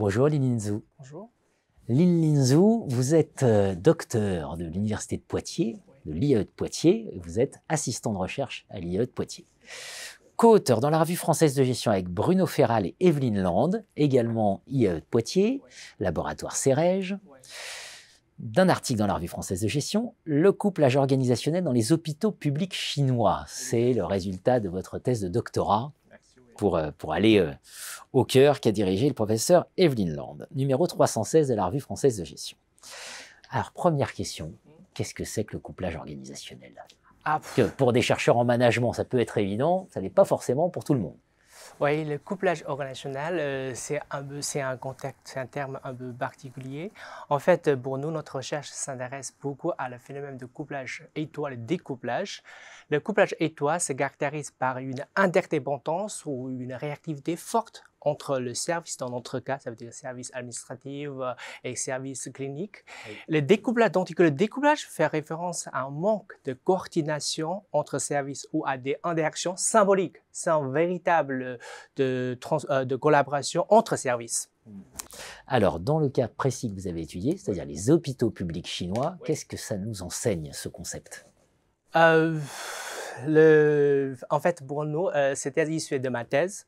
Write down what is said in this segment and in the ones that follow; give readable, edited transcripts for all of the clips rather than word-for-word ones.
Bonjour Lin Zhu. Bonjour. Lin Zhu, vous êtes docteur de l'Université de Poitiers, de l'IAE de Poitiers, et vous êtes assistant de recherche à l'IAE de Poitiers. Co-auteur dans la revue française de gestion avec Bruno Ferral et Evelyne Land, également IAE de Poitiers, laboratoire CEREG, d'un article dans la revue française de gestion, le couplage organisationnel dans les hôpitaux publics chinois. C'est le résultat de votre thèse de doctorat pour aller au cœur qu'a dirigé le professeur Evelyne Land, numéro 316 de la revue française de gestion. Alors, première question, qu'est-ce que c'est que le couplage organisationnel? Que pour des chercheurs en management, ça peut être évident, ça n'est pas forcément pour tout le monde. Oui, le couplage organisationnel, c'est un terme un peu particulier. En fait, pour nous, notre recherche s'intéresse beaucoup à le phénomène de couplage étroit et découplage. Le couplage étroit se caractérise par une interdépendance ou une réactivité forte entre le service, dans notre cas, ça veut dire service administratif et service clinique. Oui. Le découplage fait référence à un manque de coordination entre services ou à des interactions symboliques, sans véritable de collaboration entre services. Alors, dans le cas précis que vous avez étudié, c'est-à-dire les hôpitaux publics chinois, oui, qu'est-ce que ça nous enseigne, ce concept? En fait, pour nous, c'était issu de ma thèse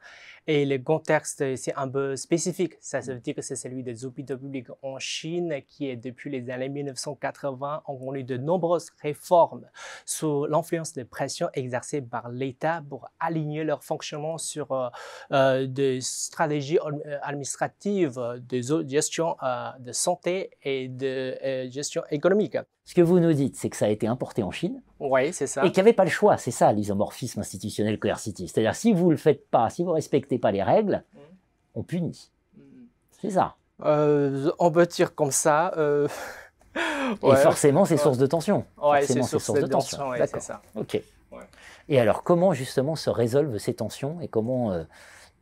et le contexte, c'est un peu spécifique. Ça veut dire que c'est celui des hôpitaux publics en Chine qui, depuis les années 1980, ont connu de nombreuses réformes sous l'influence des pressions exercées par l'État pour aligner leur fonctionnement sur des stratégies administratives, de gestion de santé et de gestion économique. Ce que vous nous dites, c'est que ça a été importé en Chine. Oui, c'est ça. Et qu'il n'y avait pas le choix, c'est ça l'isomorphisme institutionnel coercitif. C'est-à-dire, si vous ne le faites pas, si vous ne respectez pas les règles, on punit. C'est ça. On peut dire comme ça. Et forcément, c'est source de tension. Oui, c'est source de tension, ouais, c'est ça. Ok. Ouais. Et alors, comment justement se résolvent ces tensions et comment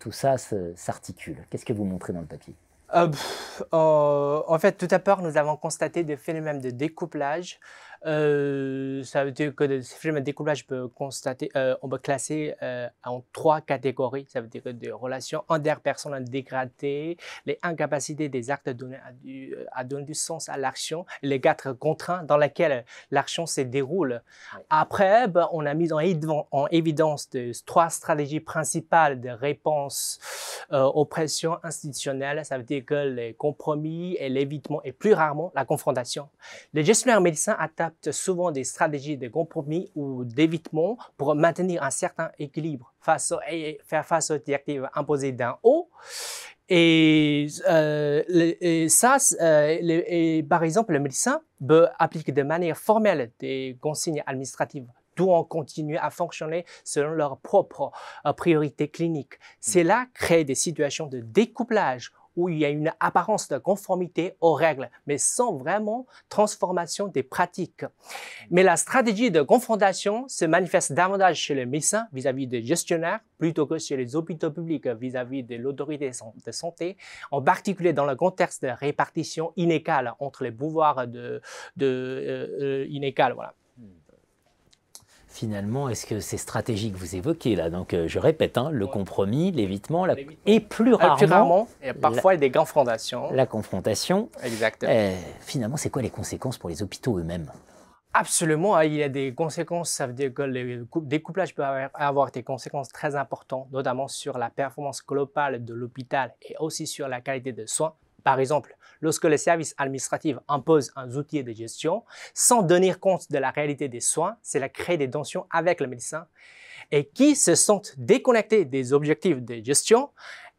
tout ça s'articule? Qu'est-ce que vous montrez dans le papier? En fait, tout à l'heure, nous avons constaté des phénomènes de découplage. Ça veut dire que ces phénomènes de découplage on peut classer en 3 catégories. Ça veut dire que des relations interpersonnelles dégradées, les incapacités des actes à donner du sens à l'action, les 4 contraintes dans lesquelles l'action se déroule. Oui. Après, on a mis en évidence 3 stratégies principales de réponse aux pressions institutionnelles. Ça veut dire que les compromis et l'évitement et plus rarement la confrontation. Les gestionnaires médecins adaptent souvent des stratégies de compromis ou d'évitement pour maintenir un certain équilibre faire face aux directives imposées d'en haut. Et par exemple, le médecin peut appliquer de manière formelle des consignes administratives doivent continuer à fonctionner selon leurs propres priorités cliniques. Cela crée des situations de découplage où il y a une apparence de conformité aux règles, mais sans vraiment transformation des pratiques. Mais la stratégie de confrontation se manifeste davantage chez les médecins vis-à-vis des gestionnaires plutôt que chez les hôpitaux publics vis-à-vis de l'autorité de santé, en particulier dans le contexte de répartition inégale entre les pouvoirs inégales. Voilà. Finalement, est-ce que ces stratégies que vous évoquez là, donc je répète, hein, le compromis, l'évitement, et plus rarement, et parfois des confrontations. La confrontation. Exactement. Finalement, c'est quoi les conséquences pour les hôpitaux eux-mêmes? Absolument, il y a des conséquences. Ça veut dire que le découplage peut avoir des conséquences très importantes, notamment sur la performance globale de l'hôpital et aussi sur la qualité des soins. Par exemple, lorsque les services administratifs imposent un outil de gestion sans tenir compte de la réalité des soins, cela crée des tensions avec le médecin et qui se sentent déconnectés des objectifs de gestion.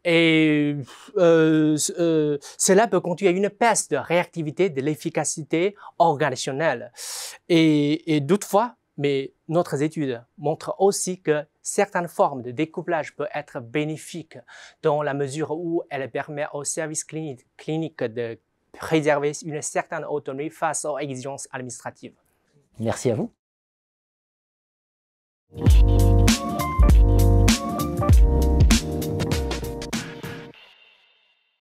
Et cela peut conduire à une perte de réactivité de l'efficacité organisationnelle. Et toutefois, mais notre étude montre aussi que certaines formes de découplage peuvent être bénéfiques dans la mesure où elles permettent aux services cliniques de préserver une certaine autonomie face aux exigences administratives. Merci à vous.